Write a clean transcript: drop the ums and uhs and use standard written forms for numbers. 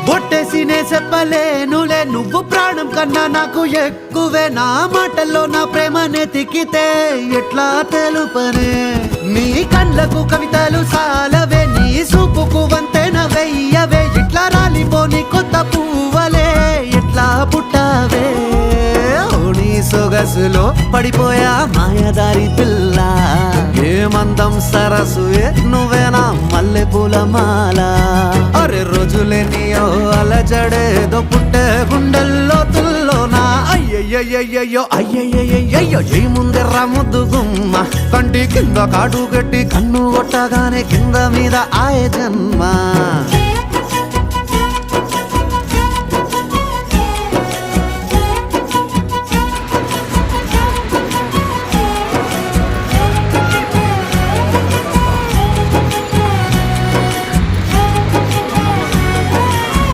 బొట్టేసినే చెప్పలేనులే నువ్వు ప్రాణం కన్నా నాకు ఎక్కువే నా మాటల్లో నా ప్రేమనే తిక్కితే ఎట్లా తెలుపనే నీ కళ్ళకు కవితలు సాలవే నీ సూపుకు వంతెన వెయ్యవే ఇట్లా రాలిపోని కొత్త పువ్వలే ఎట్లా పుట్టావే నీ సొగసులో పడిపోయా మాయదారి పిల్ల ఏమందం సరసుయే నువ్వేనా మల్లె పూల మాల అరే రోజులేనియో అలజడేదో పుట్టే గుండెల్లో తుల్లోనా అయ్యయ్యయ్యయ్యో అయ్యయ్యయ్యయ్యో జై ముందెర్ర ముద్దు గుమ్మ కంటి కింద కాడు గట్టి కన్ను కొట్టగానే కింద మీద ఆయ జన్మ